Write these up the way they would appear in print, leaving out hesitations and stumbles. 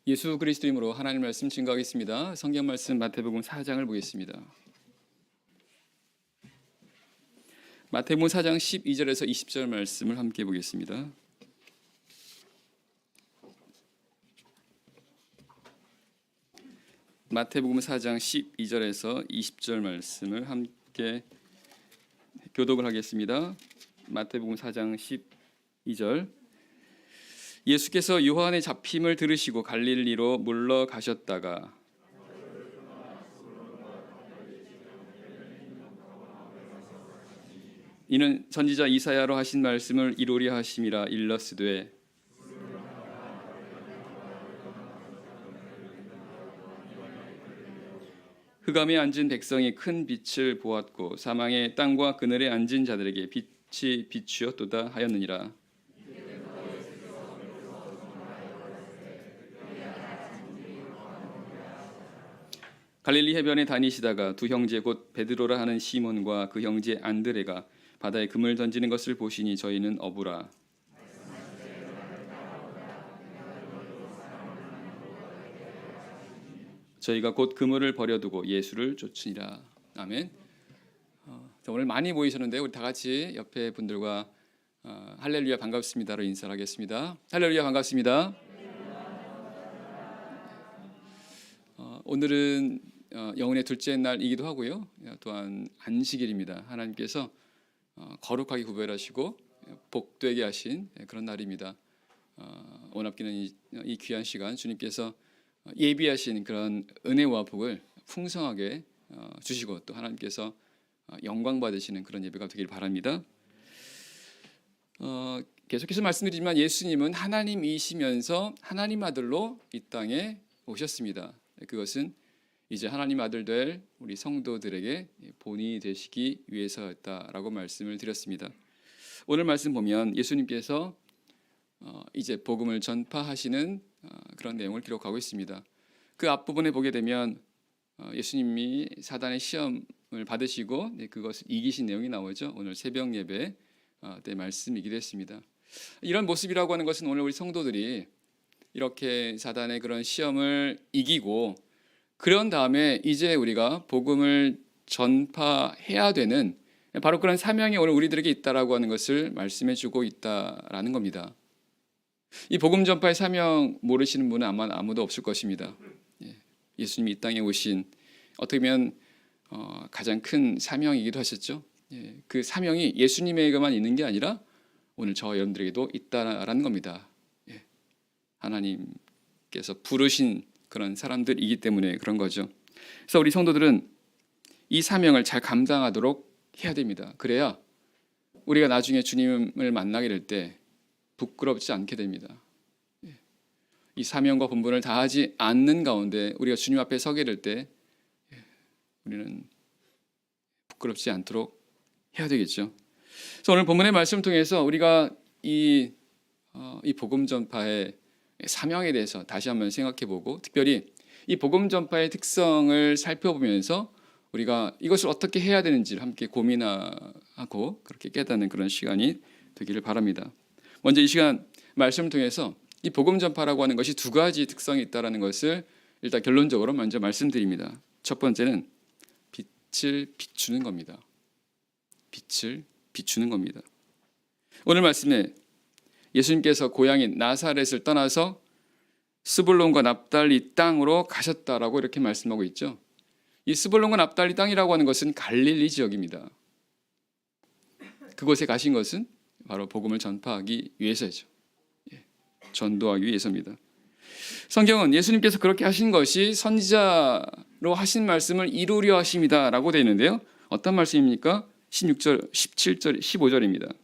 예수 그리스도 이름으로 하나님 말씀 증거하겠습니다. 성경 말씀 마태복음 4장을 보겠습니다. 마태복음 4장 12절에서 20절 말씀을 함께 보겠습니다. 마태복음 4장 12절에서 20절 말씀을 함께 교독을 하겠습니다. 마태복음 4장 12절. 예수께서 요한의 잡힘을 들으시고 갈릴리로 물러가셨다가 이는 선지자 이사야로 하신 말씀을 이루려 하심이라. 일러스되 흑암에 앉은 백성이 큰 빛을 보았고 사망의 땅과 그늘에 앉은 자들에게 빛이 비추었도다 하였느니라. 갈릴리 해변에 다니시다가 두 형제 곧 베드로라 하는 시몬과 그 형제 안드레가 바다에 금을 던지는 것을 보시니 저희는 어부라. 저희가 곧 그물을 버려두고 예수를 쫓으니라. 아멘. 오늘 많이 모이셨는데 우리 다 같이 옆에 분들과 할렐루야 반갑습니다로 인사를 하겠습니다. 할렐루야 반갑습니다. 오늘은 영혼의 둘째 날이기도 하고요. 또한 안식일입니다. 하나님께서 거룩하게 구별하시고 복되게 하신 그런 날입니다. 오늘 아끼는 이 귀한 시간 주님께서 예비하신 그런 은혜와 복을 풍성하게 주시고 또 하나님께서 영광 받으시는 그런 예배가 되길 바랍니다. 계속해서 말씀드리지만 예수님은 하나님이시면서 하나님 아들로 이 땅에 오셨습니다. 그것은 이제 하나님 아들 될 우리 성도들에게 본이 되시기 위해서였다라고 말씀을 드렸습니다. 오늘 말씀 보면 예수님께서 이제 복음을 전파하시는 그런 내용을 기록하고 있습니다. 그 앞부분에 보게 되면 예수님이 사단의 시험을 받으시고 그것을 이기신 내용이 나오죠. 오늘 새벽 예배 때 말씀이기도 했습니다. 이런 모습이라고 하는 것은 오늘 우리 성도들이 이렇게 사단의 그런 시험을 이기고 그런 다음에 이제 우리가 복음을 전파해야 되는 바로 그런 사명이 오늘 우리들에게 있다라고 하는 것을 말씀해주고 있다라는 겁니다. 이 복음 전파의 사명 모르시는 분은 아마 아무도 없을 것입니다. 예수님이 이 땅에 오신 어떻게 보면 가장 큰 사명이기도 하셨죠. 그 사명이 예수님에게만 있는 게 아니라 오늘 저와 여러분들에게도 있다라는 겁니다. 하나님께서 부르신 그런 사람들이기 때문에 그런 거죠. 그래서 우리 성도들은 이 사명을 잘 감당하도록 해야 됩니다. 그래야 우리가 나중에 주님을 만나게 될 때 부끄럽지 않게 됩니다. 이 사명과 본분을 다하지 않는 가운데 우리가 주님 앞에 서게 될 때 우리는 부끄럽지 않도록 해야 되겠죠. 그래서 오늘 본문의 말씀을 통해서 우리가 이 복음 전파의 사명에 대해서 다시 한번 생각해보고 특별히 이 복음 전파의 특성을 살펴보면서 우리가 이것을 어떻게 해야 되는지를 함께 고민하고 그렇게 깨닫는 그런 시간이 되기를 바랍니다. 먼저 이 시간 말씀을 통해서 이 복음 전파라고 하는 것이 두 가지 특성이 있다는 것을 일단 결론적으로 먼저 말씀드립니다. 첫 번째는 빛을 비추는 겁니다. 빛을 비추는 겁니다. 오늘 말씀에 예수님께서 고향인 나사렛을 떠나서 스불론과 납달리 땅으로 가셨다라고 이렇게 말씀하고 있죠. 이 스불론과 납달리 땅이라고 하는 것은 갈릴리 지역입니다. 그곳에 가신 것은 바로 복음을 전파하기 위해서죠. 전도하기 위해서입니다. 성경은 예수님께서 그렇게 하신 것이 선지자로 하신 말씀을 이루려 하심이다라고 되어 있는데요. 어떤 말씀입니까? 16절, 17절, 15절입니다.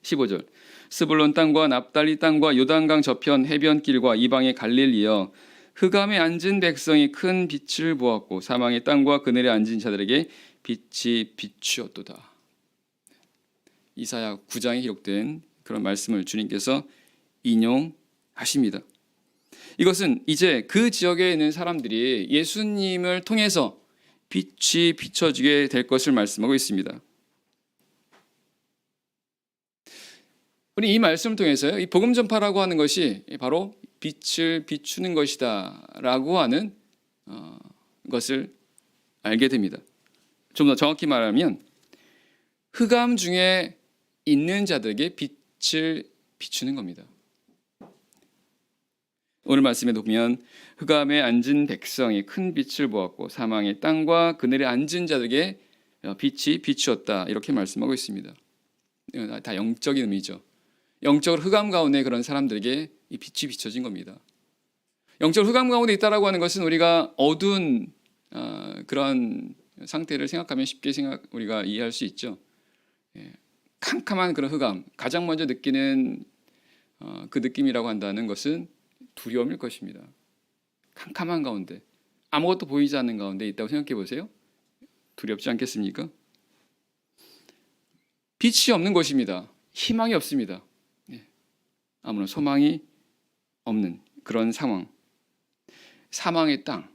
15절. 스불론 땅과 납달리 땅과 요단강 저편 해변길과 이방의 갈릴리여 흑암에 앉은 백성이 큰 빛을 보았고 사망의 땅과 그늘에 앉은 자들에게 빛이 비추었도다. 이사야 9장에 기록된 그런 말씀을 주님께서 인용하십니다. 이것은 이제 그 지역에 있는 사람들이 예수님을 통해서 빛이 비춰지게 될 것을 말씀하고 있습니다. 우리 이 말씀을 통해서요, 이 복음 전파라고 하는 것이 바로 빛을 비추는 것이다라고 하는 것을 알게 됩니다. 좀 더 정확히 말하면 흑암 중에 있는 자들에게 빛을 비추는 겁니다. 오늘 말씀에 보면 흑암에 앉은 백성이 큰 빛을 보았고 사망의 땅과 그늘에 앉은 자들에게 빛이 비추었다, 이렇게 말씀하고 있습니다. 다 영적인 의미죠. 영적으로 흑암 가운데 그런 사람들에게 이 빛이 비춰진 겁니다. 영적으로 흑암 가운데 있다라고 하는 것은 우리가 어두운 그런 상태를 생각하면 쉽게 우리가 이해할 수 있죠. 캄캄한 그런 흑암, 가장 먼저 느끼는 그 느낌이라고 한다는 것은 두려움일 것입니다. 캄캄한 가운데, 아무것도 보이지 않는 가운데 있다고 생각해 보세요. 두렵지 않겠습니까? 빛이 없는 곳입니다. 희망이 없습니다. 아무런 소망이 없는 그런 상황. 사망의 땅,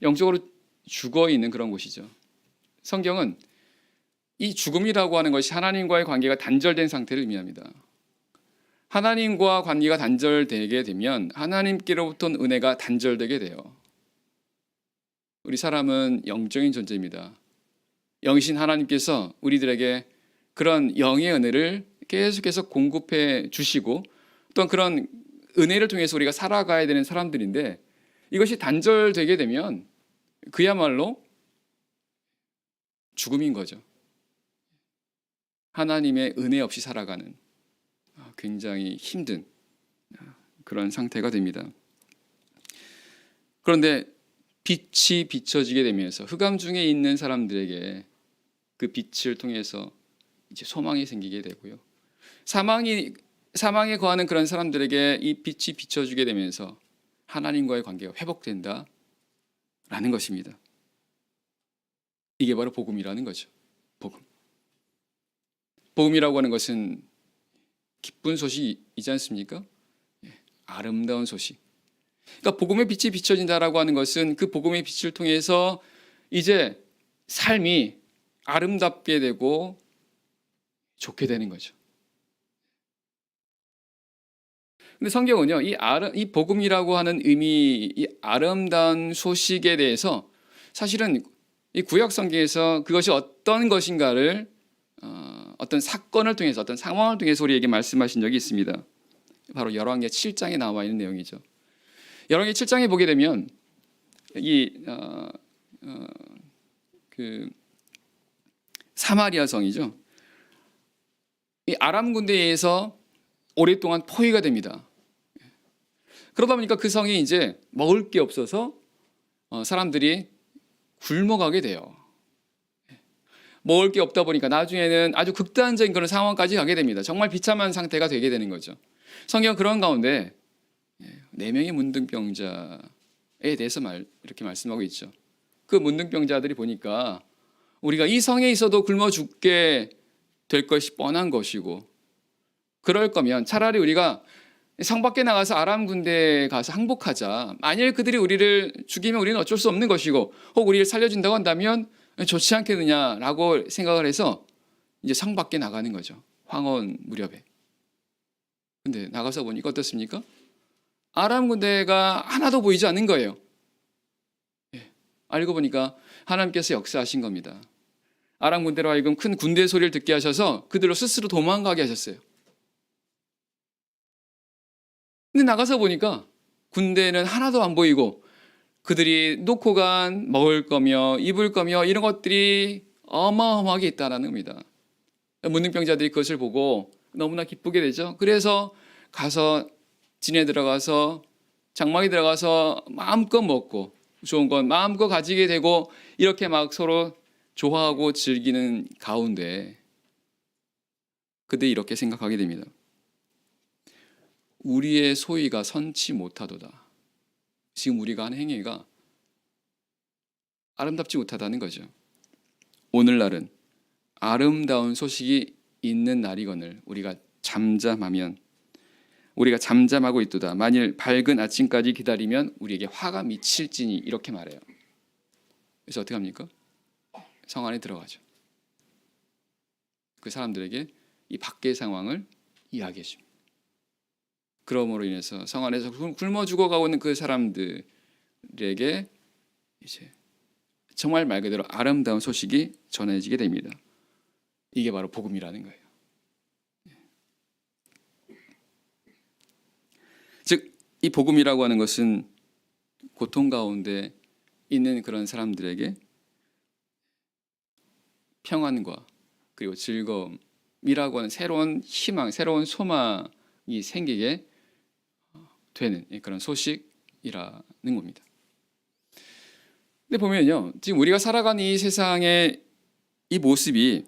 영적으로 죽어 있는 그런 곳이죠. 성경은 이 죽음이라고 하는 것이 하나님과의 관계가 단절된 상태를 의미합니다. 하나님과 관계가 단절되게 되면 하나님께로부터는 은혜가 단절되게 돼요. 우리 사람은 영적인 존재입니다. 영이신 하나님께서 우리들에게 그런 영의 은혜를 계속해서 공급해 주시고 또한 그런 은혜를 통해서 우리가 살아가야 되는 사람들인데, 이것이 단절되게 되면 그야말로 죽음인 거죠. 하나님의 은혜 없이 살아가는 굉장히 힘든 그런 상태가 됩니다. 그런데 빛이 비춰지게 되면서 흑암 중에 있는 사람들에게 그 빛을 통해서 이제 소망이 생기게 되고요. 사망에 거하는 그런 사람들에게 이 빛이 비춰지게 되면서 하나님과의 관계가 회복된다라는 것입니다. 이게 바로 복음이라는 거죠. 복음이라고 하는 것은 기쁜 소식이지 않습니까? 아름다운 소식. 그러니까 복음의 빛이 비춰진다라고 하는 것은 그 복음의 빛을 통해서 이제 삶이 아름답게 되고 좋게 되는 거죠. 근데 성경은요, 이 복음이라고 하는 의미, 이 아름다운 소식에 대해서 사실은 이 구약 성경에서 그것이 어떤 것인가를 어떤 사건을 통해서, 어떤 상황을 통해서 우리에게 말씀하신 적이 있습니다. 바로 열왕기 7장에 나와 있는 내용이죠. 열왕기 7장에 보게 되면 그 사마리아 성이죠. 이 아람 군대에 의해서 오랫동안 포위가 됩니다. 그러다 보니까 그 성이 이제 먹을 게 없어서 사람들이 굶어가게 돼요. 먹을 게 없다 보니까 나중에는 아주 극단적인 그런 상황까지 가게 됩니다. 정말 비참한 상태가 되게 되는 거죠. 성경 그런 가운데 4명의 문둥병자에 대해서 이렇게 말씀하고 있죠. 그 문둥병자들이 보니까 우리가 이 성에 있어도 굶어 죽게 될 것이 뻔한 것이고, 그럴 거면 차라리 우리가 성 밖에 나가서 아람 군대에 가서 항복하자. 만일 그들이 우리를 죽이면 우리는 어쩔 수 없는 것이고, 혹 우리를 살려준다고 한다면 좋지 않겠느냐라고 생각을 해서 이제 성 밖에 나가는 거죠. 황혼 무렵에. 근데 나가서 보니까 어떻습니까? 아람 군대가 하나도 보이지 않는 거예요. 알고 보니까 하나님께서 역사하신 겁니다. 아람 군대로 하여금 큰 군대 소리를 듣게 하셔서 그들로 스스로 도망가게 하셨어요. 근데 나가서 보니까 군대는 하나도 안 보이고 그들이 놓고 간 먹을 거며 입을 거며 이런 것들이 어마어마하게 있다는 겁니다. 문둥병자들이 그것을 보고 너무나 기쁘게 되죠. 그래서 가서 진에 들어가서 장막에 들어가서 마음껏 먹고 좋은 건 마음껏 가지게 되고 이렇게 막 서로 좋아하고 즐기는 가운데 그들이 이렇게 생각하게 됩니다. 우리의 소위가 선치 못하도다. 지금 우리가 하는 행위가 아름답지 못하다는 거죠. 오늘날은 아름다운 소식이 있는 날이거늘 우리가 잠잠하고 있도다. 만일 밝은 아침까지 기다리면 우리에게 화가 미칠지니, 이렇게 말해요. 그래서 어떻게 합니까? 성 안에 들어가죠. 그 사람들에게 이 밖의 상황을 이야기해 줍니다. 그러므로 인해서 성 안에서 굶어 죽어가고 있는 그 사람들에게 이제 정말 말 그대로 아름다운 소식이 전해지게 됩니다. 이게 바로 복음이라는 거예요. 즉, 이 복음이라고 하는 것은 고통 가운데 있는 그런 사람들에게 평안과 그리고 즐거움이라고 하는 새로운 희망, 새로운 소망이 생기게 되는 그런 소식이라는 겁니다. 근데 보면요, 지금 우리가 살아가는 이 세상의 이 모습이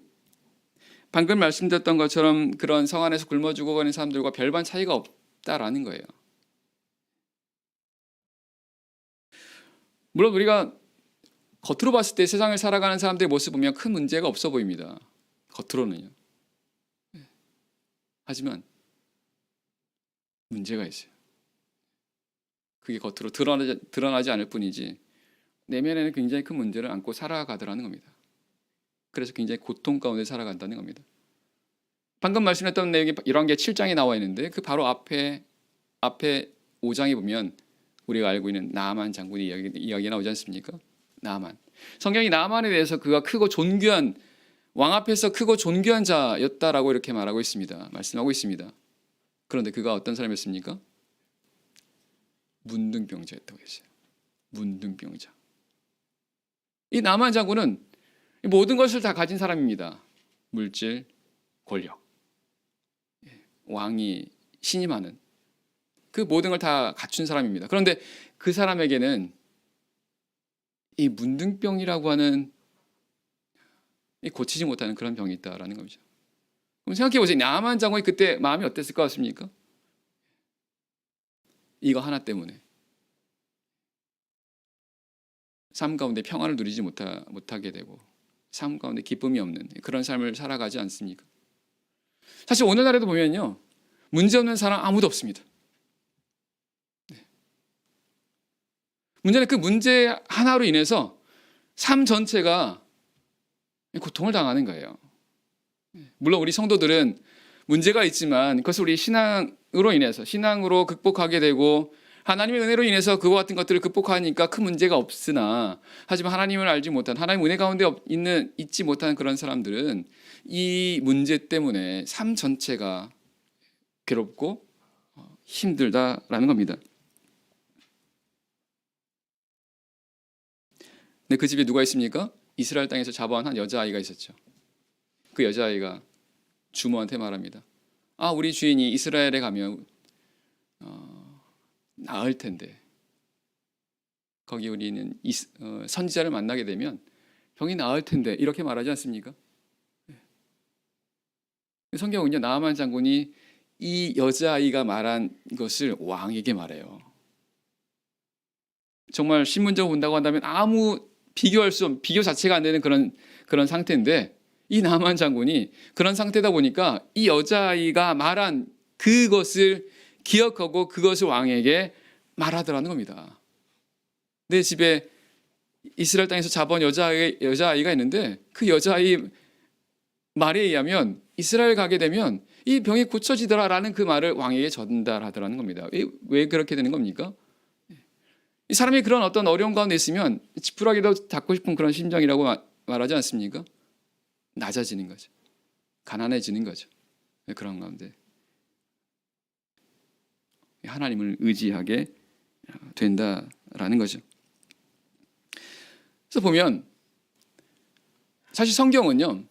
방금 말씀드렸던 것처럼 그런 성 안에서 굶어 죽어가는 사람들과 별반 차이가 없다라는 거예요. 물론 우리가 겉으로 봤을 때 세상을 살아가는 사람들의 모습 보면 큰 문제가 없어 보입니다. 겉으로는요. 하지만 문제가 있어요. 그게 겉으로 드러나지 않을 뿐이지 내면에는 굉장히 큰 문제를 안고 살아가더라는 겁니다. 그래서 굉장히 고통 가운데 살아간다는 겁니다. 방금 말씀했던 내용이 이런 게 7장에 나와 있는데 그 바로 앞에 5장에 보면 우리가 알고 있는 나아만 장군의 이야기 나오지 않습니까? 나아만. 성경이 나아만에 대해서 그가 크고 존귀한 왕 앞에서 크고 존귀한 자였다라고 이렇게 말하고 있습니다. 말씀하고 있습니다. 그런데 그가 어떤 사람이었습니까? 문둥병자였다고 했어요. 문둥병자. 이 나아만 장군은 모든 것을 다 가진 사람입니다. 물질, 권력, 왕이 신임하는 그 모든 걸 다 갖춘 사람입니다. 그런데 그 사람에게는 이 문둥병이라고 하는 이 고치지 못하는 그런 병이 있다라는 겁니다. 그럼 생각해 보세요. 나아만 장군이 그때 마음이 어땠을 것 같습니까? 이거 하나 때문에 삶 가운데 평안을 누리지 못하게 되고 삶 가운데 기쁨이 없는 그런 삶을 살아가지 않습니까? 사실 오늘날에도 보면요, 문제 없는 사람 아무도 없습니다. 문제는 그 문제 하나로 인해서 삶 전체가 고통을 당하는 거예요. 물론 우리 성도들은 문제가 있지만 그것을 우리 신앙으로 극복하게 되고 하나님의 은혜로 인해서 그와 같은 것들을 극복하니까 큰 문제가 없으나, 하지만 하나님을 알지 못한, 하나님 은혜 가운데 있지 못하는 그런 사람들은 이 문제 때문에 삶 전체가 괴롭고 힘들다라는 겁니다. 근데 그 집에 누가 있습니까? 이스라엘 땅에서 잡아온 한 여자아이가 있었죠. 그 여자아이가 주모한테 말합니다. 우리 주인이 이스라엘에 가면 나을 텐데 거기 우리는 선지자를 만나게 되면 병이 나을 텐데, 이렇게 말하지 않습니까? 성경은요, 나아만 장군이 이 여자아이가 말한 것을 왕에게 말해요. 정말 신문적으로 본다고 한다면 아무 비교 자체가 안 되는 그런 상태인데, 이 나아만 장군이 그런 상태다 보니까 이 여자아이가 말한 그것을 기억하고 그것을 왕에게 말하더라는 겁니다. 내 집에 이스라엘 땅에서 잡아온 여자아이가 있는데 그 여자아이 말에 의하면 이스라엘 가게 되면 이 병이 고쳐지더라라는 그 말을 왕에게 전달하더라는 겁니다. 왜 그렇게 되는 겁니까? 이 사람이 그런 어떤 어려움 가운데 있으면 지푸라기도 잡고 싶은 그런 심정이라고 말하지 않습니까? 낮아지는 거죠. 가난해지는 거죠. 그런 가운데 하나님을 의지하게 된다라는 거죠. 그래서 보면 사실 성경은요,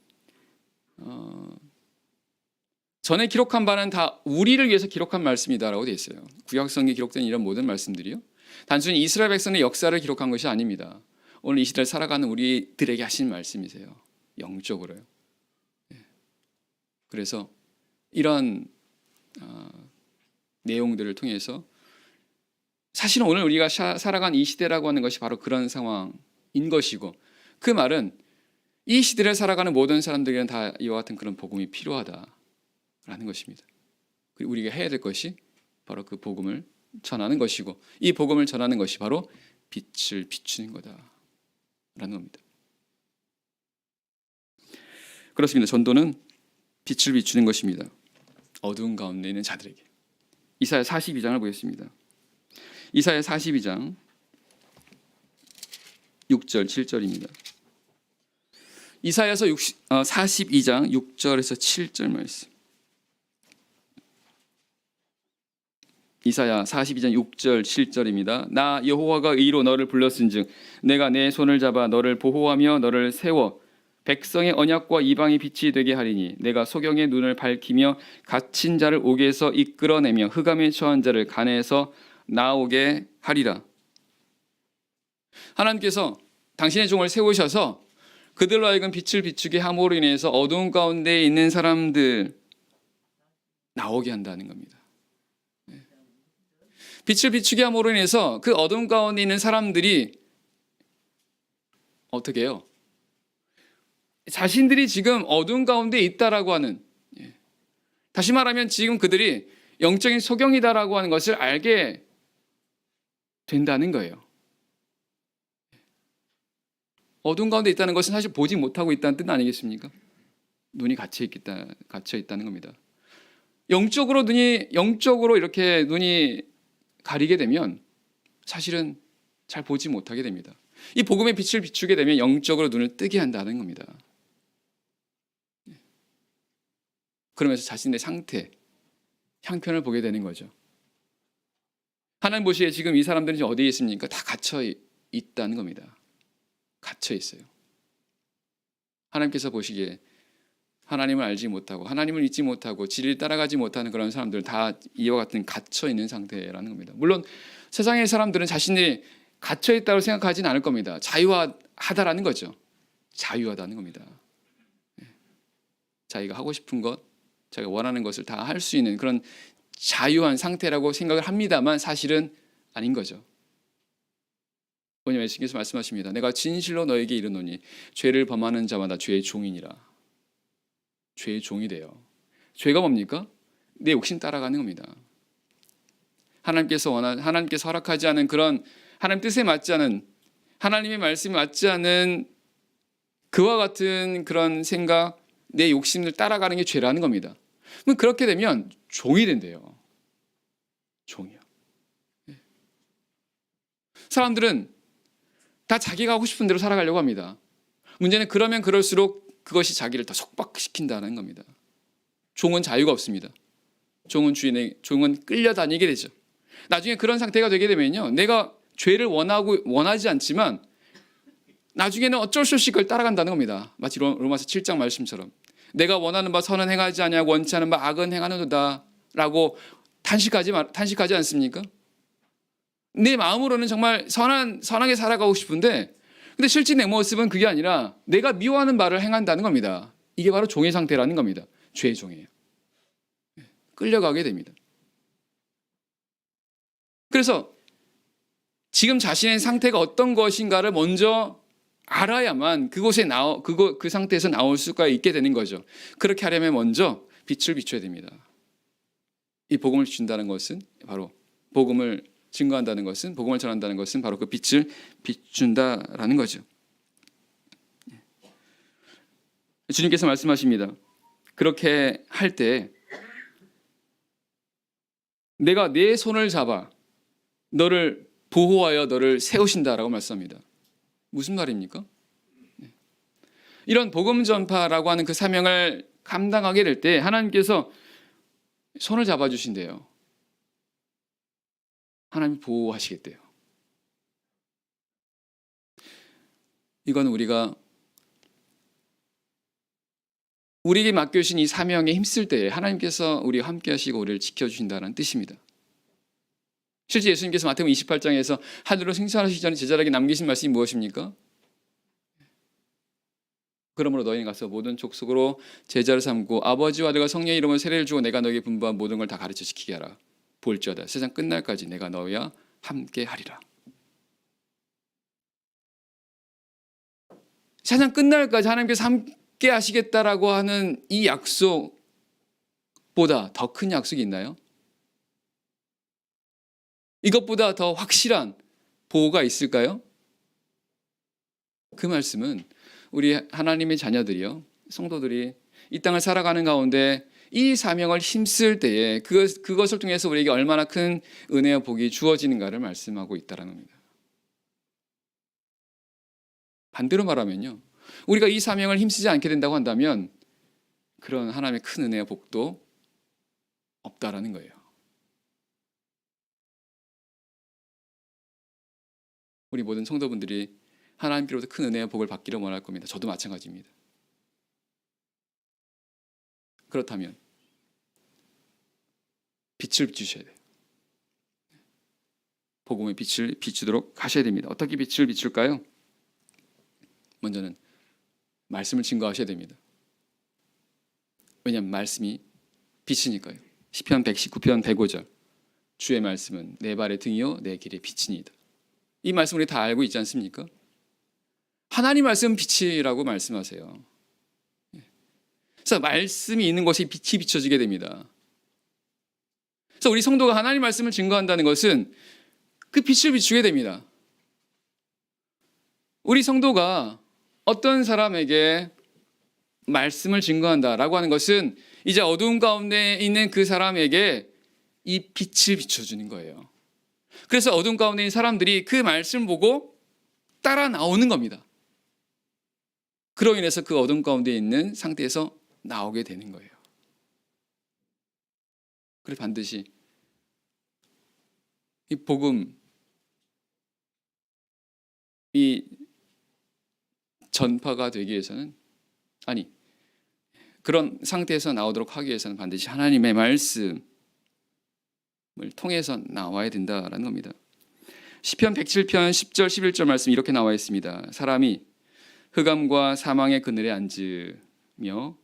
전에 기록한 바는 다 우리를 위해서 기록한 말씀이다라고 되어 있어요. 구약성경에 기록된 이런 모든 말씀들이요, 단순히 이스라엘 백성의 역사를 기록한 것이 아닙니다. 오늘 이 시대를 살아가는 우리들에게 하신 말씀이세요. 영적으로요. 그래서 이런 내용들을 통해서 사실은 오늘 우리가 살아간 이 시대라고 하는 것이 바로 그런 상황인 것이고, 그 말은 이 시대를 살아가는 모든 사람들에게는 다 이와 같은 그런 복음이 필요하다라는 것입니다. 그리고 우리가 해야 될 것이 바로 그 복음을 전하는 것이고, 이 복음을 전하는 것이 바로 빛을 비추는 거다라는 겁니다. 그렇습니다. 전도는 빛을 비추는 것입니다. 어두운 가운데 있는 자들에게, 이사야 42장을 보겠습니다. 이사야 42장 6절 7절입니다. 이사야서 42장 6절에서 7절 말씀. 이사야 42장 6절 7절입니다. 나 여호와가 의로 너를 불렀은즉 내가 내 손을 잡아 너를 보호하며 너를 세워 백성의 언약과 이방의 빛이 되게 하리니 내가 소경의 눈을 밝히며 갇힌 자를 옥에서 이끌어내며 흑암에 처한 자를 간에서 나오게 하리라. 하나님께서 당신의 종을 세우셔서 그들로 하여금 빛을 비추게 함으로 인해서 어두운 가운데 있는 사람들 나오게 한다는 겁니다. 빛을 비추게 함으로 인해서 그 어둠 가운데 있는 사람들이 어떻게 해요? 자신들이 지금 어둠 가운데 있다라고 하는, 다시 말하면 지금 그들이 영적인 소경이다라고 하는 것을 알게 된다는 거예요. 어둠 가운데 있다는 것은 사실 보지 못하고 있다는 뜻 아니겠습니까? 눈이 갇혀 있다는 겁니다. 영적으로 이렇게 눈이 가리게 되면 사실은 잘 보지 못하게 됩니다. 이 복음의 빛을 비추게 되면 영적으로 눈을 뜨게 한다는 겁니다. 그러면서 자신의 상태, 형편을 보게 되는 거죠. 하나님 보시기에 지금 이 사람들은 어디에 있습니까? 다 갇혀 있다는 겁니다. 갇혀 있어요. 하나님께서 보시기에 하나님을 알지 못하고 하나님을 믿지 못하고 진리를 따라가지 못하는 그런 사람들은 다 이와 같은 갇혀 있는 상태라는 겁니다. 물론 세상의 사람들은 자신이 갇혀 있다고 생각하지는 않을 겁니다. 자유하다라는 거죠. 자유하다는 겁니다. 자기가 하고 싶은 것, 자기가 원하는 것을 다 할 수 있는 그런 자유한 상태라고 생각을 합니다만 사실은 아닌 거죠. 왜냐하면 예수께서 말씀하십니다. 내가 진실로 너에게 이르노니 죄를 범하는 자마다 죄의 종이니라. 죄의 종이 돼요. 죄가 뭡니까? 내 욕심 따라가는 겁니다. 하나님께서 허락하지 않은 그런 하나님 뜻에 맞지 않은 하나님의 말씀에 맞지 않은 그와 같은 그런 생각, 내 욕심을 따라가는 게 죄라는 겁니다. 그럼 그렇게 되면 종이 된대요. 종이요. 사람들은 다 자기가 하고 싶은 대로 살아가려고 합니다. 문제는 그러면 그럴수록 그것이 자기를 더 속박시킨다는 겁니다. 종은 자유가 없습니다. 종은 끌려다니게 되죠. 나중에 그런 상태가 되게 되면요, 내가 죄를 원하지 않지만 나중에는 어쩔 수 없이 그걸 따라간다는 겁니다. 마치 로마서 7장 말씀처럼 내가 원하는 바 선은 행하지 아니하고 원치 않은 바 악은 행하노도다라고 탄식하지 않습니까? 내 마음으로는 정말 선하게 살아가고 싶은데 근데 실제 내 모습은 그게 아니라 내가 미워하는 바를 행한다는 겁니다. 이게 바로 종의 상태라는 겁니다. 죄의 종이에요. 끌려가게 됩니다. 그래서 지금 자신의 상태가 어떤 것인가를 먼저 알아야만 그 상태에서 나올 수가 있게 되는 거죠. 그렇게 하려면 먼저 빛을 비춰야 됩니다. 이 복음을 준다는 것은 바로 복음을 증거한다는 것은, 복음을 전한다는 것은 바로 그 빛을 비춘다라는 거죠. 주님께서 말씀하십니다. 그렇게 할 때 내가 내 손을 잡아 너를 보호하여 너를 세우신다라고 말씀합니다. 무슨 말입니까? 이런 복음 전파라고 하는 그 사명을 감당하게 될 때 하나님께서 손을 잡아주신대요. 하나님이 보호하시겠대요. 이건 우리에게 맡겨주신 이 사명에 힘쓸 때 하나님께서 우리와 함께 하시고 우리를 지켜주신다는 뜻입니다. 실제 예수님께서 마태복음 28장에서 하늘로 승천하시기 전에 제자들에게 남기신 말씀이 무엇입니까? 그러므로 너희는 가서 모든 족속으로 제자를 삼고 아버지와 아들과 성령의 이름으로 세례를 주고 내가 너에게 분부한 모든 걸 다 가르쳐 지키게 하라. 볼지어다 세상 끝날까지 내가 너희와 함께 하리라. 세상 끝날까지 하나님께서 함께 하시겠다라고 하는 이 약속보다 더 큰 약속이 있나요? 이것보다 더 확실한 보호가 있을까요? 그 말씀은 우리 하나님의 자녀들이요, 성도들이 이 땅을 살아가는 가운데 이 사명을 힘쓸 때에 그것을 통해서 우리에게 얼마나 큰 은혜와 복이 주어지는가를 말씀하고 있다는 겁니다. 반대로 말하면요, 우리가 이 사명을 힘쓰지 않게 된다고 한다면 그런 하나님의 큰 은혜와 복도 없다라는 거예요. 우리 모든 성도분들이 하나님께로부터 큰 은혜와 복을 받기를 원할 겁니다. 저도 마찬가지입니다. 그렇다면 빛을 비추셔야 돼요. 복음의 빛을 비추도록 하셔야 됩니다. 어떻게 빛을 비출까요? 먼저는 말씀을 증거하셔야 됩니다. 왜냐하면 말씀이 빛이니까요. 시편 119편 105절, 주의 말씀은 내 발의 등이요 내 길의 빛이니이다. 이 말씀 우리 다 알고 있지 않습니까? 하나님 말씀은 빛이라고 말씀하세요. 그래서 말씀이 있는 곳에 빛이 비춰지게 됩니다. 그래서 우리 성도가 하나님 말씀을 증거한다는 것은 그 빛을 비추게 됩니다. 우리 성도가 어떤 사람에게 말씀을 증거한다라고 하는 것은 이제 어두운 가운데 있는 그 사람에게 이 빛을 비춰주는 거예요. 그래서 어두운 가운데 있는 사람들이 그 말씀을 보고 따라 나오는 겁니다. 그로 인해서 그 어둠 가운데 있는 상태에서 나오게 되는 거예요. 그래서 반드시 이 복음, 이 전파가 되기 위해서는, 그런 상태에서 나오도록 하기 위해서는 반드시 하나님의 말씀을 통해서 나와야 된다라는 겁니다. 시편 107편 10절 11절 말씀 이렇게 나와 있습니다. 사람이 흑암과 사망의 그늘에 앉으며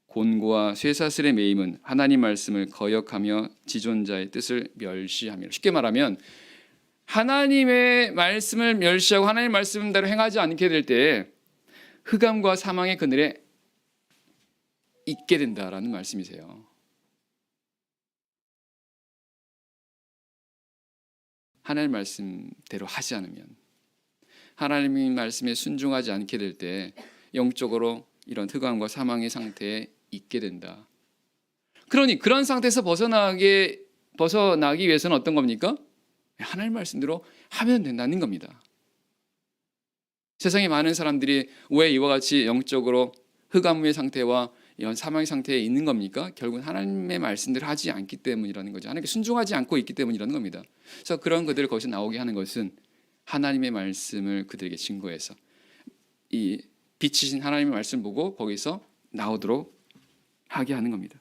곤고와 쇠사슬의 매임은 하나님 말씀을 거역하며 지존자의 뜻을 멸시하며. 쉽게 말하면 하나님의 말씀을 멸시하고 하나님의 말씀대로 행하지 않게 될 때 흑암과 사망의 그늘에 있게 된다라는 말씀이세요. 하나님의 말씀대로 하지 않으면, 하나님의 말씀에 순종하지 않게 될 때 영적으로 이런 흑암과 사망의 상태에 있게 된다. 그러니 그런 상태에서 벗어나기 위해서는 어떤 겁니까? 하나님의 말씀대로 하면 된다는 겁니다. 세상에 많은 사람들이 왜 이와 같이 영적으로 흑암의 상태와 이런 사망의 상태에 있는 겁니까? 결국은 하나님의 말씀대로 하지 않기 때문이라는 거죠. 하나님께 순종하지 않고 있기 때문이라는 겁니다. 그래서 그런 그들을 거기서 나오게 하는 것은 하나님의 말씀을 그들에게 증거해서 이 빛이신 하나님의 말씀 보고 거기서 나오도록 하게 하는 겁니다.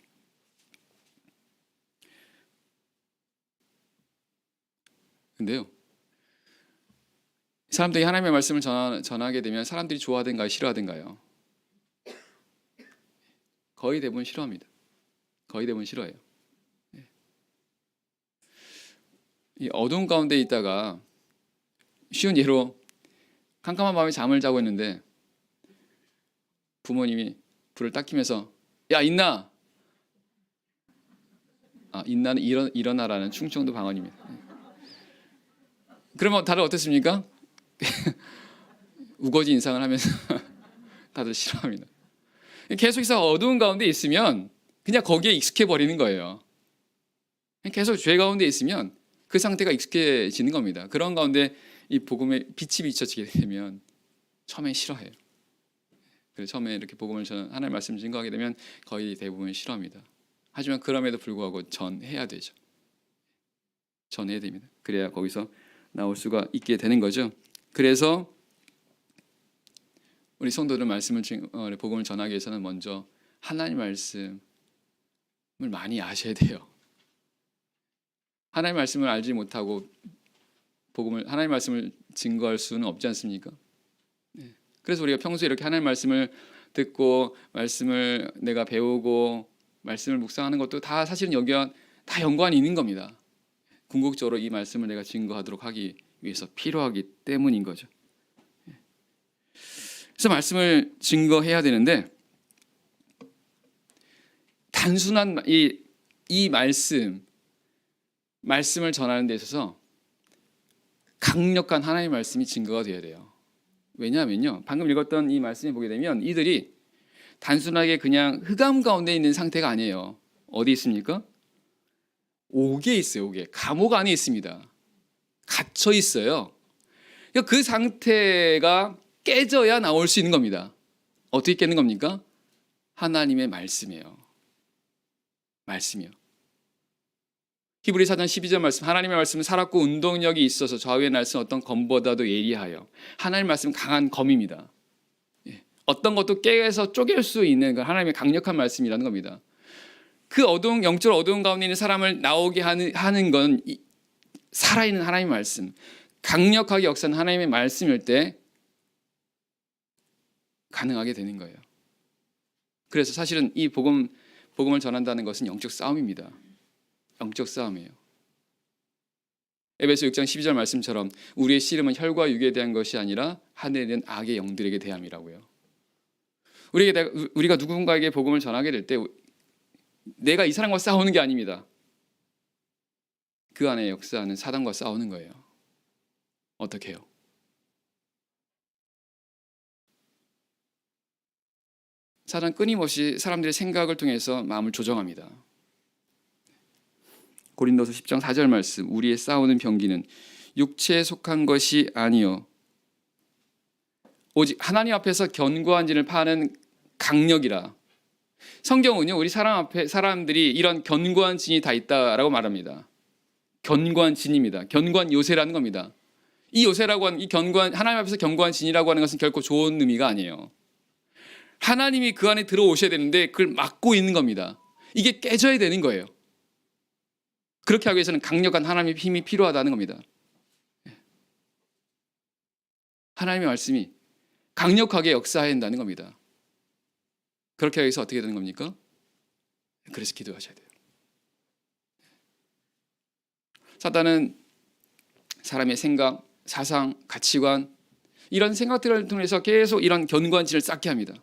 근데요, 사람들이 하나님의 말씀을 전하게 되면 사람들이 좋아하든가요, 싫어하든가요? 거의 대부분 싫어합니다. 거의 대부분 싫어해요. 이 어두운 가운데 있다가 쉬운 예로 캄캄한 밤에 잠을 자고 있는데 부모님이 불을 딱 켜면서 야 있나? 있나는 일어나라는 충청도 방언입니다. 그러면 다들 어떻습니까? 우거지 인상을 하면서 다들 싫어합니다. 계속해서 어두운 가운데 있으면 그냥 거기에 익숙해 버리는 거예요. 계속 죄 가운데 있으면 그 상태가 익숙해지는 겁니다. 그런 가운데 이 복음의 빛이 비춰지게 되면 처음에 싫어해요. 그래서 처음에 이렇게 복음을 하나님의 말씀을 증거하게 되면 거의 대부분 싫어합니다. 하지만 그럼에도 불구하고 전해야 되죠. 전해야 됩니다. 그래야 거기서 나올 수가 있게 되는 거죠. 그래서 우리 성도들 복음을 전하기 위해서는 먼저 하나님 말씀을 많이 아셔야 돼요. 하나님 말씀을 알지 못하고 하나님 말씀을 증거할 수는 없지 않습니까? 그래서 우리가 평소에 이렇게 하나님 말씀을 듣고 말씀을 내가 배우고 말씀을 묵상하는 것도 다 사실은 여기와 다 연관이 있는 겁니다. 궁극적으로 이 말씀을 내가 증거하도록 하기 위해서 필요하기 때문인 거죠. 그래서 말씀을 증거해야 되는데 단순한 이 말씀을 전하는 데 있어서 강력한 하나님의 말씀이 증거가 되어야 돼요. 왜냐하면요, 방금 읽었던 이 말씀을 보게 되면 이들이 단순하게 그냥 흑암 가운데 있는 상태가 아니에요. 어디 있습니까? 옥에 있어요. 옥에. 감옥 안에 있습니다. 갇혀 있어요. 그러니까 그 상태가 깨져야 나올 수 있는 겁니다. 어떻게 깨는 겁니까? 하나님의 말씀이에요. 말씀이요. 히브리 4장 12절 말씀, 하나님의 말씀은 살았고 운동력이 있어서 좌우의 날선 어떤 검보다도 예리하여. 하나님의 말씀은 강한 검입니다. 어떤 것도 깨서 쪼갤 수 있는 하나님의 강력한 말씀이라는 겁니다. 그 어두운, 영적 어두운 가운데 있는 사람을 나오게 하는 건 살아있는 하나님의 말씀, 강력하게 역사하는 하나님의 말씀일 때 가능하게 되는 거예요. 그래서 사실은 이 복음을 전한다는 것은 영적 싸움입니다. 영적 싸움이에요. 에베소 6장 12절 말씀처럼 우리의 씨름은 혈과 육에 대한 것이 아니라 하늘에 있는 악의 영들에게 대함이라고요. 우리가 누군가에게 복음을 전하게 될 때 내가 이 사람과 싸우는 게 아닙니다. 그 안에 역사하는 사단과 싸우는 거예요. 어떻게 해요? 사단 끊임없이 사람들의 생각을 통해서 마음을 조정합니다. 고린도서 10장 4절 말씀, 우리의 싸우는 병기는 육체에 속한 것이 아니요 오직 하나님 앞에서 견고한 진을 파는 강력이라. 성경은요, 우리 사람들이 이런 견고한 진이 다 있다라고 말합니다. 견고한 진입니다. 견고한 요새라는 겁니다. 이 요새라고 하는, 이 견고한, 하나님 앞에서 견고한 진이라고 하는 것은 결코 좋은 의미가 아니에요. 하나님이 그 안에 들어오셔야 되는데 그걸 막고 있는 겁니다. 이게 깨져야 되는 거예요. 그렇게 하기 위해서는 강력한 하나님의 힘이 필요하다는 겁니다. 하나님의 말씀이 강력하게 역사해야 한다는 겁니다. 그렇게 하기 위해서 어떻게 되는 겁니까? 그래서 기도하셔야 돼요. 사단은 사람의 생각, 사상, 가치관, 이런 생각들을 통해서 계속 이런 견고한 진을 쌓게 합니다.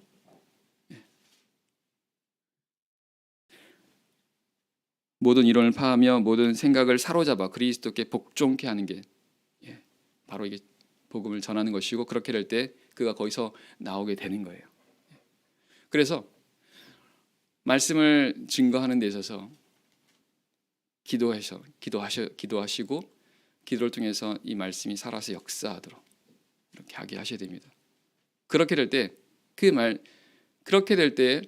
모든 이론을 파하며 모든 생각을 사로잡아 그리스도께 복종케 하는 게 바로 이게 복음을 전하는 것이고, 그렇게 될 때 그가 거기서 나오게 되는 거예요. 그래서 말씀을 증거하는 데 있어서 기도하시고 기도를 통해서 이 말씀이 살아서 역사하도록 이렇게 하게 하셔야 됩니다. 그렇게 될 때 그렇게 될 때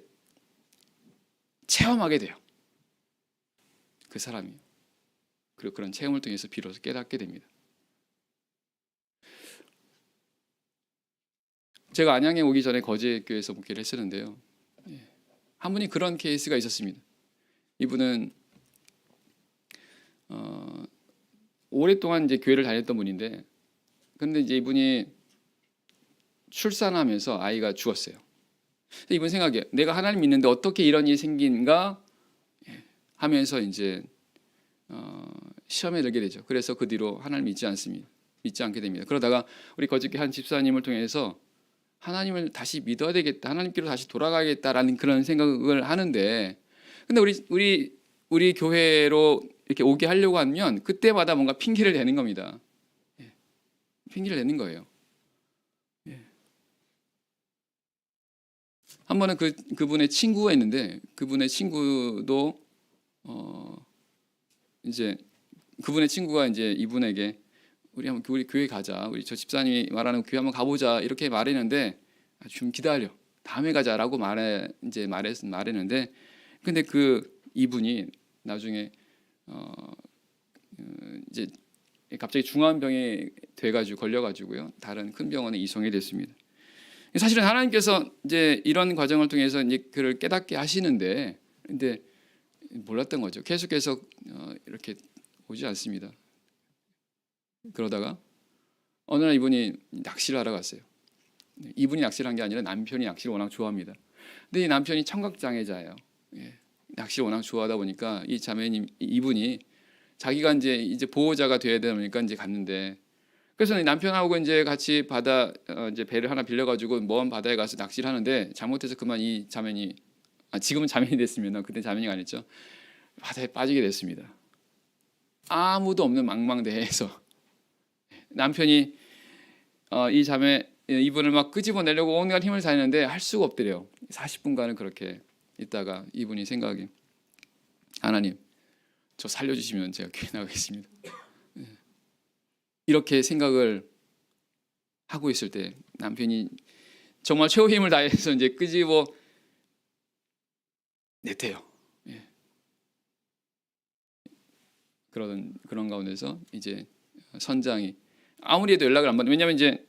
체험하게 돼요. 그 사람이. 그리고 그런 체험을 통해서 비로소 깨닫게 됩니다. 제가 안양에 오기 전에 거제교회에서 목회를 했었는데요. 한 분이 그런 케이스가 있었습니다. 이분은 오랫동안 이제 교회를 다녔던 분인데, 근데 이제 이분이 출산하면서 아이가 죽었어요. 이분 생각이에요. 내가 하나님 믿는데 어떻게 이런 일이 생긴가 하면서 이제 시험에 들게 되죠. 그래서 그 뒤로 하나님 믿지 않게 됩니다. 그러다가 우리 거제교 한 집사님을 통해서 하나님을 다시 믿어야 되겠다, 하나님께로 다시 돌아가야겠다라는 그런 생각을 하는데, 근데 우리 교회로 이렇게 오게 하려고 하면 그때마다 뭔가 핑계를 대는 겁니다. 핑계를 대는 거예요. 한 번은 그분의 친구가 있는데, 그분의 친구도 이제 그분의 친구가 이제 이분에게 우리 교회 가자, 우리 저 집사님이 말하는 교회 한번 가보자 이렇게 말했는데, 좀 기다려, 다음에 가자라고 말했는데, 근데 이분이 나중에 이제 갑자기 중환병에 걸려가지고요, 다른 큰 병원에 이송이 됐습니다. 사실은 하나님께서 이제 이런 과정을 통해서 이제 그를 깨닫게 하시는데, 근데 몰랐던 거죠. 계속해서 이렇게 오지 않습니다. 그러다가 어느 날 이분이 낚시를 하러 갔어요. 이분이 낚시를 한 게 아니라 남편이 낚시를 워낙 좋아합니다. 근데 이 남편이 청각장애자예요. 낚시를 워낙 좋아하다 보니까 이 자매님, 이분이 자기가 이제 보호자가 돼야 되다 보니까 이제 갔는데, 그래서 남편하고 이제 같이 이제 배를 하나 빌려가지고 먼 바다에 가서 낚시를 하는데, 잘못해서 그만 이 자매니, 지금은 자매니 됐으면 그때 자매니가 아니죠, 바다에 빠지게 됐습니다. 아무도 없는 망망대해에서 남편이 이분을 막 끄집어내려고 온갖 힘을 다했는데 할 수가 없더래요. 40분간은 그렇게 있다가 이분이 생각이, 하나님, 저 살려주시면 제가 교회 나가겠습니다. 이렇게 생각을 하고 있을 때 남편이 정말 최후 힘을 다해서 이제 끄집어 냈대요. 그런 가운데서 이제 선장이 아무리 해도 연락을 안 받는, 왜냐하면 이제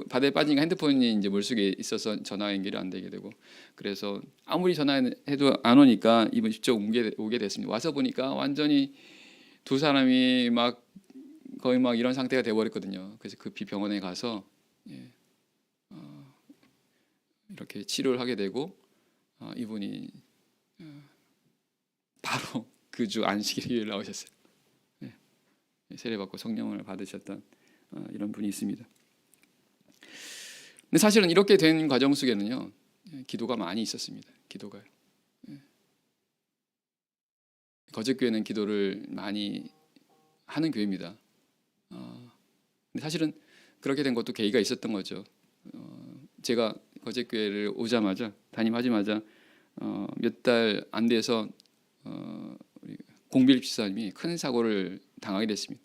바다에 빠지니까 핸드폰이 이제 물속에 있어서 전화 연결이 안 되게 되고, 그래서 아무리 전화해도 안 오니까 이분이 직접 오게 됐습니다. 와서 보니까 완전히 두 사람이 막 거의 막 이런 상태가 돼버렸거든요. 그래서 급히 병원에 가서 이렇게 치료를 하게 되고, 이분이 바로 그 주 안식일에 나오셨어요. 세례받고 성령을 받으셨던 이런 분이 있습니다. 근데 사실은 이렇게 된 과정 속에는요, 기도가 많이 있었습니다. 기도가요. 거제교회는 기도를 많이 하는 교회입니다. 근데 사실은 그렇게 된 것도 계기가 있었던 거죠. 제가 거제교회를 오자마자 담임하자마자 몇 달 안 돼서 우리 공빌 집사님이 큰 사고를 당하게 됐습니다.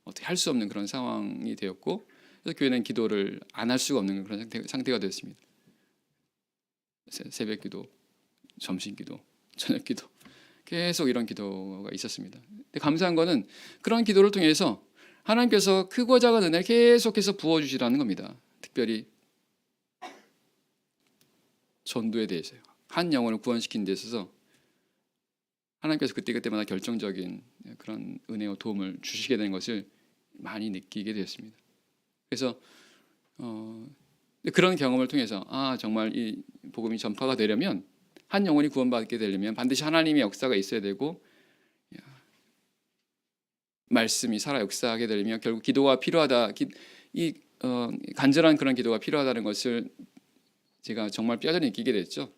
어떻게 할 수 없는 그런 상황이 되었고, 그래서 교회는 기도를 안 할 수가 없는 그런 상태가 되었습니다. 새벽 기도, 점심 기도, 저녁 기도, 계속 이런 기도가 있었습니다. 근데 감사한 거는 그런 기도를 통해서 하나님께서 크고 작은 은혜를 계속해서 부어주시라는 겁니다. 특별히 전도에 대해서요. 한 영혼을 구원시키는 데 있어서 하나님께서 그때그때마다 결정적인 그런 은혜와 도움을 주시게 된 것을 많이 느끼게 되었습니다. 그래서 그런 경험을 통해서 정말 이 복음이 전파가 되려면, 한 영혼이 구원받게 되려면 반드시 하나님의 역사가 있어야 되고, 말씀이 살아 역사하게 되려면 결국 기도가 필요하다. 간절한 그런 기도가 필요하다는 것을 제가 정말 뼈저리 느끼게 됐죠.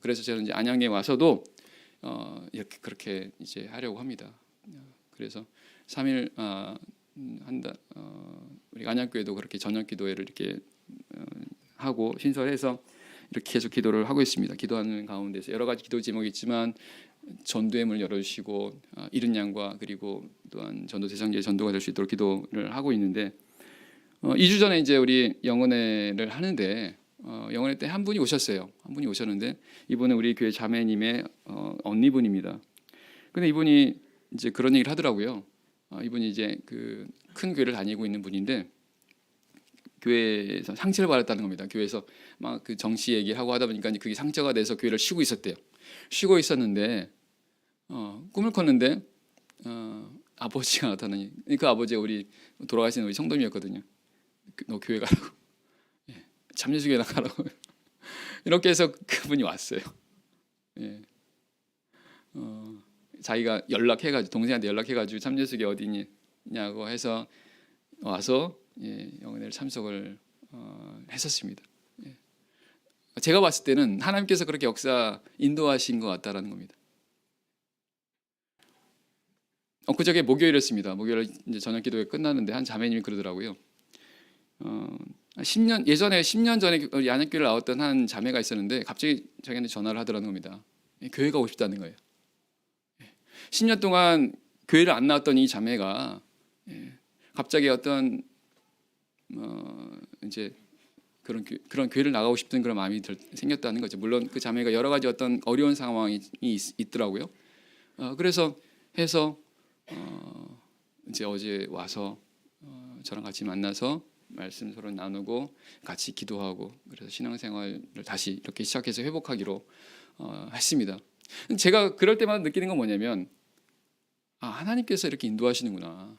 그래서 저는 이제 안양에 와서도 이렇게 그렇게 이제 하려고 합니다. 그래서 3일 한다. 우리 안양교회도 그렇게 저녁 기도회를 이렇게 하고 신설해서 이렇게 계속 기도를 하고 있습니다. 기도하는 가운데서 여러 가지 기도 제목이 있지만 전도의 문을 열어주시고 잃은 양과 그리고 또한 전도 대상자의 전도가 될 수 있도록 기도를 하고 있는데, 2주 전에 이제 우리 영혼회를 하는데 영혼회 때 한 분이 오셨어요. 한 분이 오셨는데 이분은 우리 교회 자매님의 언니분입니다. 근데 이분이 이제 그런 얘기를 하더라고요. 이분이 이제 그 큰 교회를 다니고 있는 분인데 교회에서 상처를 받았다는 겁니다. 교회에서 막 그 정치 얘기하고 하다 보니까 그게 상처가 돼서 교회를 쉬고 있었대요. 쉬고 있었는데 꿈을 꿨는데 아버지가 나타나니, 그 아버지가 우리 돌아가신 우리 성도님이었거든요. 너 교회 가라고, 참여주교회 나가라고 이렇게 해서 그분이 왔어요. 자기가 연락해가지고 동생한테 연락해가지고 참여주교회 어디냐고 해서 와서 영혼회를 참석을 했었습니다. 제가 봤을 때는 하나님께서 그렇게 역사 인도하신 것 같다라는 겁니다. 그저께 목요일이었습니다. 목요일 이제 저녁 기도회 끝났는데 한 자매님이 그러더라고요. 10년 전에 우리 안양교회를 나왔던 한 자매가 있었는데 갑자기 자기한테 전화를 하더라는 겁니다. 교회 가고 싶다는 거예요. 10년 동안 교회를 안 나왔던 이 자매가 갑자기 어떤 이제 그런 교회를 나가고 싶은 그런 마음이 생겼다는 거죠. 물론 그 자매가 여러 가지 어떤 어려운 상황이 있더라고요. 그래서 해서 이제 어제 와서 저랑 같이 만나서 말씀 서로 나누고 같이 기도하고, 그래서 신앙생활을 다시 이렇게 시작해서 회복하기로 했습니다. 제가 그럴 때마다 느끼는 건 뭐냐면 하나님께서 이렇게 인도하시는구나.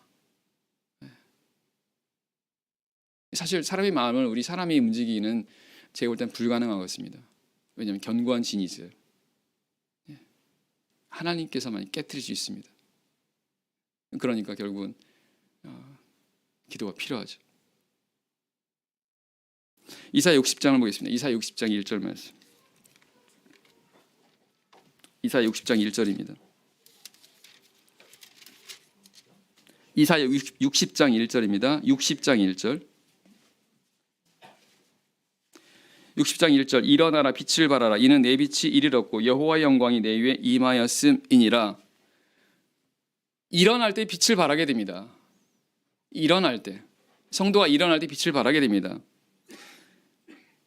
사실 사람의 마음을 우리 사람이 움직이기는 제가 볼 땐 불가능한 것입니다. 왜냐하면 견고한 진이 있어요. 하나님께서만 깨트릴 수 있습니다. 그러니까 결국은 기도가 필요하죠. 이사야 60장을 보겠습니다. 이사야 60장 1절 말씀. 이사야 60장 1절입니다. 이사야 60장 1절입니다. 60장 1절. 60장 1절 일어나라 빛을 발하라 이는 내 빛이 이르렀고 여호와의 영광이 내 위에 임하였음이니라. 일어날 때 빛을 발하게 됩니다. 일어날 때 성도가 일어날 때 빛을 발하게 됩니다.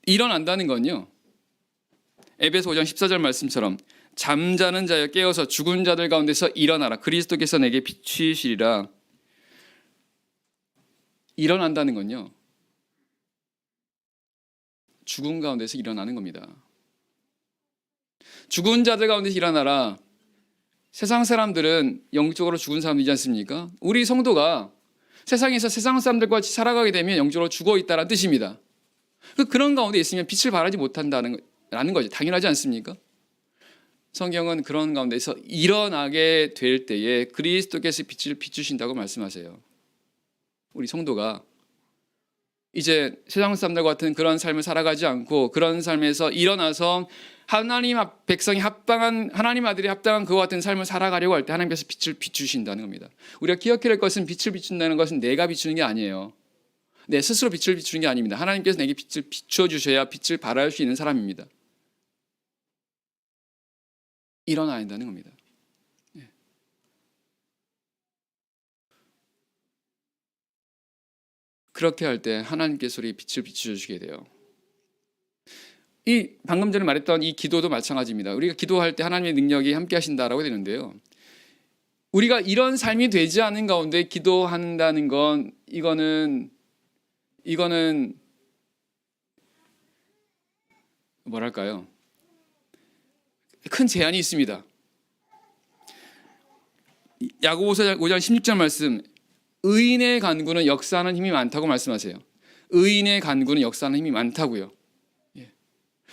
일어난다는 건요, 에베소 5장 14절 말씀처럼 잠자는 자여 깨어서 죽은 자들 가운데서 일어나라 그리스도께서 내게 비추시리라. 일어난다는 건요, 죽은 가운데서 일어나는 겁니다. 죽은 자들 가운데서 일어나라. 세상 사람들은 영적으로 죽은 사람이지 않습니까? 우리 성도가 세상에서 세상 사람들과 같이 살아가게 되면 영적으로 죽어 있다는 뜻입니다. 그런 가운데 있으면 빛을 발하지 못한다는 거죠. 당연하지 않습니까? 성경은 그런 가운데서 일어나게 될 때에 그리스도께서 빛을 비추신다고 말씀하세요. 우리 성도가 이제 세상 사람들과 같은 그런 삶을 살아가지 않고 그런 삶에서 일어나서 하나님 백성이 합당한, 하나님 아들이 합당한 그와 같은 삶을 살아가려고 할 때 하나님께서 빛을 비추신다는 겁니다. 우리가 기억해야 할 것은 빛을 비춘다는 것은 내가 비추는 게 아니에요. 내 스스로 빛을 비추는 게 아닙니다. 하나님께서 내게 빛을 비추어 주셔야 빛을 발할 수 있는 사람입니다. 일어나야 한다는 겁니다. 그렇게 할 때 하나님께서 우리 빛을 비추어 주시게 돼요. 이 방금 전에 말했던 이 기도도 마찬가지입니다. 우리가 기도할 때 하나님의 능력이 함께 하신다라고 되는데요. 우리가 이런 삶이 되지 않은 가운데 기도한다는 건 이거는 뭐랄까요? 큰 제한이 있습니다. 야고보서 5장 16절 말씀, 의인의 간구는 역사하는 힘이 많다고 말씀하세요. 의인의 간구는 역사하는 힘이 많다고요.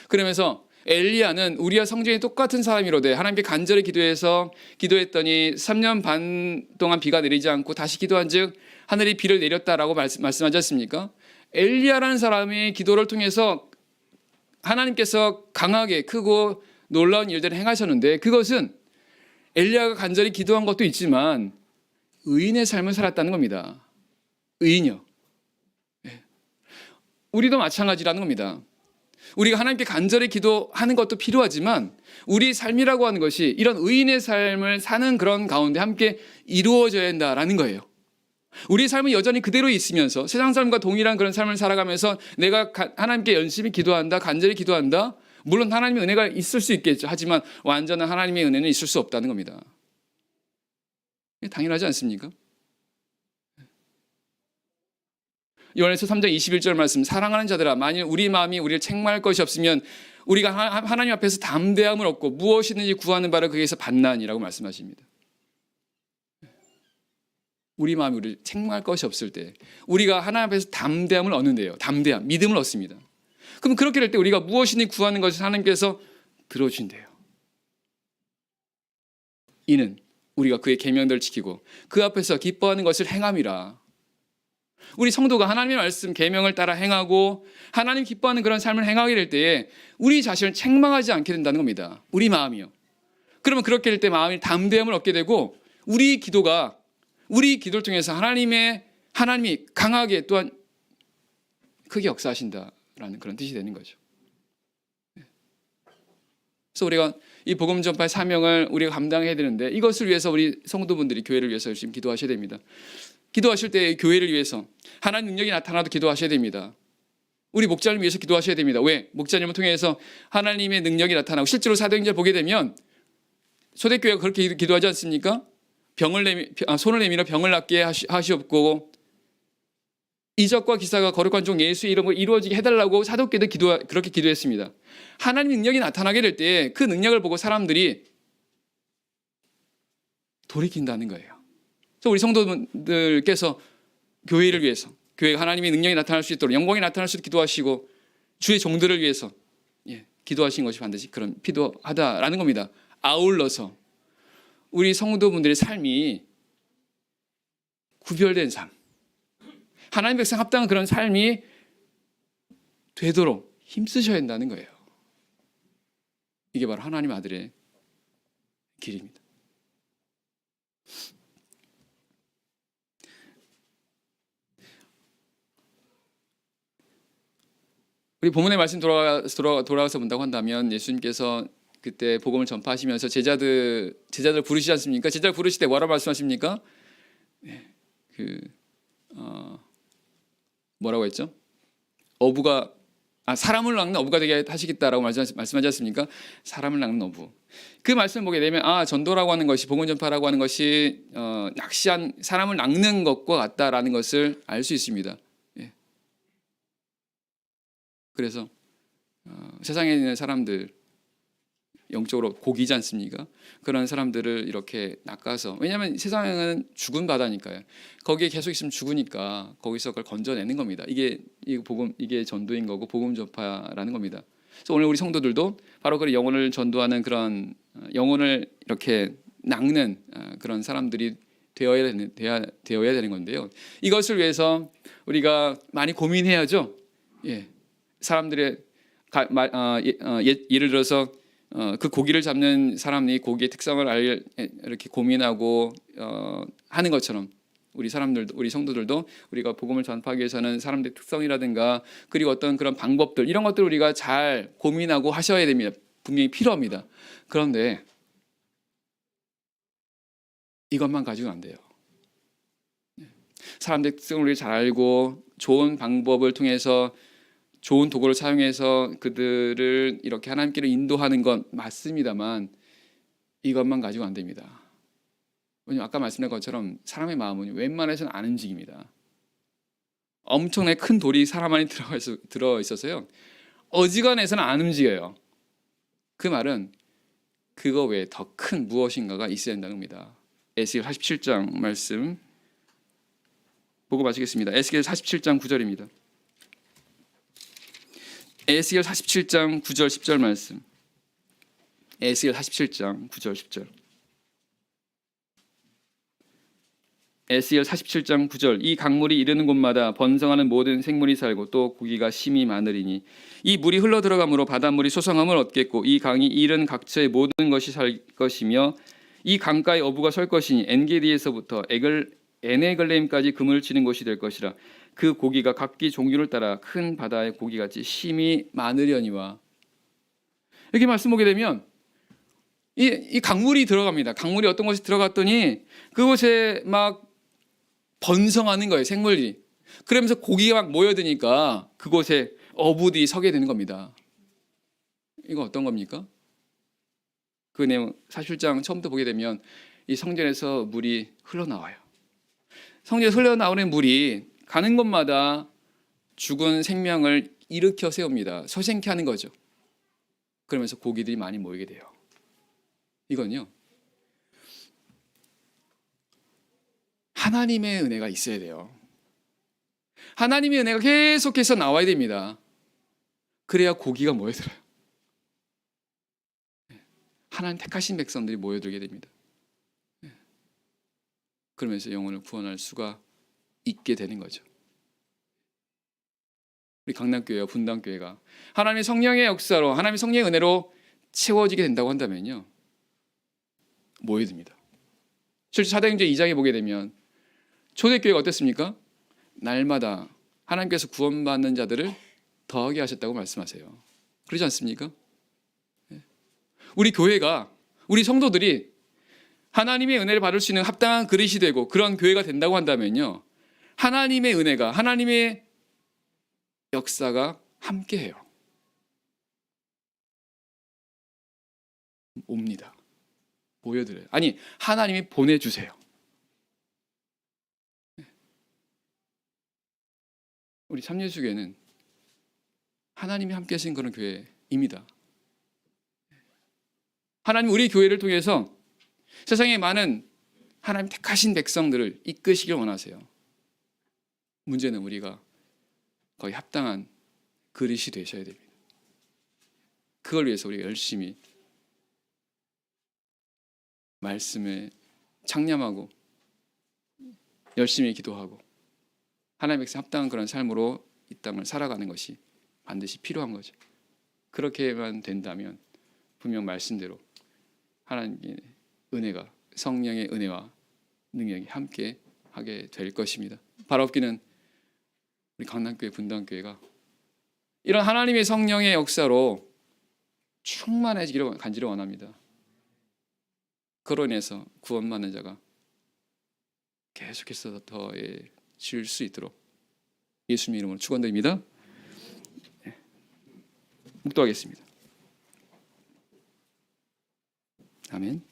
그러면서 엘리야는 우리와 성전이 똑같은 사람이로되 하나님께 간절히 기도했더니 3년 반 동안 비가 내리지 않고 다시 기도한즉 하늘이 비를 내렸다라고 말씀하지 않습니까? 엘리야라는 사람의 기도를 통해서 하나님께서 강하게 크고 놀라운 일들을 행하셨는데, 그것은 엘리야가 간절히 기도한 것도 있지만 의인의 삶을 살았다는 겁니다. 의인이요. 우리도 마찬가지라는 겁니다. 우리가 하나님께 간절히 기도하는 것도 필요하지만 우리 삶이라고 하는 것이 이런 의인의 삶을 사는 그런 가운데 함께 이루어져야 한다라는 거예요. 우리 삶은 여전히 그대로 있으면서 세상 삶과 동일한 그런 삶을 살아가면서 내가 하나님께 열심히 기도한다, 간절히 기도한다, 물론 하나님의 은혜가 있을 수 있겠죠. 하지만 완전한 하나님의 은혜는 있을 수 없다는 겁니다. 당연하지 않습니까? 요한에서 3장 21절 말씀, 사랑하는 자들아 만일 우리 마음이 우리를 책망할 것이 없으면 우리가 하나님 앞에서 담대함을 얻고 무엇이든지 구하는 바를 그에게서 받나니라고 말씀하십니다. 우리 마음이 우리를 책망할 것이 없을 때 우리가 하나님 앞에서 담대함을 얻는데요. 담대함, 믿음을 얻습니다. 그럼 그렇게 될 때 우리가 무엇이든지 구하는 것을 하나님께서 들어주신대요. 이는 우리가 그의 계명들을 지키고 그 앞에서 기뻐하는 것을 행함이라. 우리 성도가 하나님의 말씀 계명을 따라 행하고 하나님 기뻐하는 그런 삶을 행하게 될 때에 우리 자신을 책망하지 않게 된다는 겁니다. 우리 마음이요. 그러면 그렇게 될 때 마음이 담대함을 얻게 되고 우리 기도를 통해서 하나님이 강하게 또한 크게 역사하신다라는 그런 뜻이 되는 거죠. 그래서 우리가 이 복음 전파의 사명을 우리가 감당해야 되는데 이것을 위해서 우리 성도분들이 교회를 위해서 열심히 기도하셔야 됩니다. 기도하실 때 교회를 위해서 하나님 능력이 나타나도 기도하셔야 됩니다. 우리 목자님을 위해서 기도하셔야 됩니다. 왜? 목자님을 통해서 하나님의 능력이 나타나고 실제로 사도행전을 보게 되면 초대교회가 그렇게 기도하지 않습니까? 손을 내밀어 병을 낫게 하시옵고 이적과 기사가 거룩한 종 예수의 이름으로 이루어지게 해달라고 사도교회도 그렇게 기도했습니다. 하나님 능력이 나타나게 될 때 그 능력을 보고 사람들이 돌이킨다는 거예요. 그래서 우리 성도분들께서 교회를 위해서, 교회가 하나님의 능력이 나타날 수 있도록, 영광이 나타날 수 있도록 기도하시고 주의 종들을 위해서 기도하신 것이 반드시 그런 필요하다라는 겁니다. 아울러서 우리 성도분들의 삶이 구별된 삶, 하나님 백성 합당한 그런 삶이 되도록 힘쓰셔야 한다는 거예요. 이게 바로 하나님 아들의 길입니다. 우리 본문의 말씀 돌아가서 본다고 한다면 예수님께서 그때 복음을 전파하시면서 제자들 부르시지 않습니까? 제자들 부르실 때 뭐라고 말씀하십니까? 뭐라고 했죠? 사람을 낚는 어부가 되게 하시겠다라고 말씀하지 않습니까? 사람을 낚는 어부. 그 말씀을 보게 되면 전도라고 하는 것이, 복음 전파라고 하는 것이 낚시한 사람을 낚는 것과 같다라는 것을 알 수 있습니다. 예. 그래서 세상에 있는 사람들, 영적으로 고기지 않습니까? 그런 사람들을 이렇게 낚아서, 왜냐하면 세상은 죽은 바다니까요. 거기에 계속 있으면 죽으니까 거기서 그걸 건져내는 겁니다. 이게 전도인 거고 복음 전파라는 겁니다. 그래서 오늘 우리 성도들도 바로 그 영혼을 전도하는 그런 영혼을 이렇게 낚는 그런 사람들이 되어야 되는 건데요. 이것을 위해서 우리가 많이 고민해야죠. 예, 사람들의 예를 들어서 그 고기를 잡는 사람이 고기의 특성을 이렇게 고민하고 하는 것처럼 우리 성도들도 우리가 복음을 전파하기 위해서는 사람들의 특성이라든가 그리고 어떤 그런 방법들, 이런 것들을 우리가 잘 고민하고 하셔야 됩니다. 분명히 필요합니다. 그런데 이것만 가지고는 안 돼요. 사람들의 특성을 우리가 잘 알고 좋은 방법을 통해서, 좋은 도구를 사용해서 그들을 이렇게 하나님께로 인도하는 건 맞습니다만 이것만 가지고 안 됩니다. 왜냐하면 아까 말씀드린 것처럼 사람의 마음은 웬만해서는 안 움직입니다. 엄청나게 큰 돌이 사람 안에 들어있어서요, 어지간해서는 안 움직여요. 그 말은 그거 외에 더 큰 무엇인가가 있어야 된다는 겁니다. 에스겔 47장 말씀 보고 마치겠습니다. 에스겔 47장 9절입니다. 에스겔 47장 9절 10절 말씀. 에스겔 47장 9절 10절. 에스겔 47장 9절. 이 강물이 이르는 곳마다 번성하는 모든 생물이 살고 또 고기가 심히 많으리니 이 물이 흘러 들어가므로 바닷물이 소성함을 얻겠고 이 강이 이른 각처의 모든 것이 살 것이며 이 강가에 어부가 설 것이니 엔게디에서부터 에네글레임까지 그물 치는 곳이 될 것이라. 그 고기가 각기 종류를 따라 큰 바다의 고기같이 심히 많으려니와. 이렇게 말씀 보게 되면 이 강물이 들어갑니다. 강물이 어떤 곳에 들어갔더니 그곳에 막 번성하는 거예요, 생물이. 그러면서 고기가 막 모여드니까 그곳에 어부들이 서게 되는 겁니다. 이거 어떤 겁니까? 그 내용 47장 처음부터 보게 되면 이 성전에서 물이 흘러나와요. 성전에서 흘러나오는 물이 가는 곳마다 죽은 생명을 일으켜 세웁니다. 서생케 하는 거죠. 그러면서 고기들이 많이 모이게 돼요. 이건요, 하나님의 은혜가 있어야 돼요. 하나님의 은혜가 계속해서 나와야 됩니다. 그래야 고기가 모여들어요. 하나님 택하신 백성들이 모여들게 됩니다. 그러면서 영혼을 구원할 수가 있게 되는 거죠. 우리 강남교회와 분당교회가 하나님의 성령의 역사로, 하나님의 성령의 은혜로 채워지게 된다고 한다면요, 모여듭니다. 실제 사도행전 2장에 보게 되면 초대교회가 어땠습니까? 날마다 하나님께서 구원받는 자들을 더하게 하셨다고 말씀하세요. 그렇지 않습니까? 우리 교회가, 우리 성도들이 하나님의 은혜를 받을 수 있는 합당한 그릇이 되고 그런 교회가 된다고 한다면요, 하나님의 은혜가, 하나님의 역사가 함께해요. 옵니다. 모여들어요. 아니, 하나님이 보내주세요. 우리 참예수교회는 하나님이 함께 하신 그런 교회입니다. 하나님 우리 교회를 통해서 세상에 많은 하나님 택하신 백성들을 이끄시길 원하세요. 문제는 우리가 거의 합당한 그릇이 되셔야 됩니다. 그걸 위해서 우리가 열심히 말씀에 창념하고 열심히 기도하고 하나님의 백성 합당한 그런 삶으로 이 땅을 살아가는 것이 반드시 필요한 거죠. 그렇게만 된다면 분명 말씀대로 하나님의 은혜가, 성령의 은혜와 능력이 함께 하게 될 것입니다. 바라옵기는 우리 강남교회, 분당교회가 이런 하나님의 성령의 역사로 충만해지기를 간절히 원합니다. 그로 인해서 구원받는 자가 계속해서 더 질 수 있도록 예수님 이름으로 축원드립니다. 묵도하겠습니다. 아멘.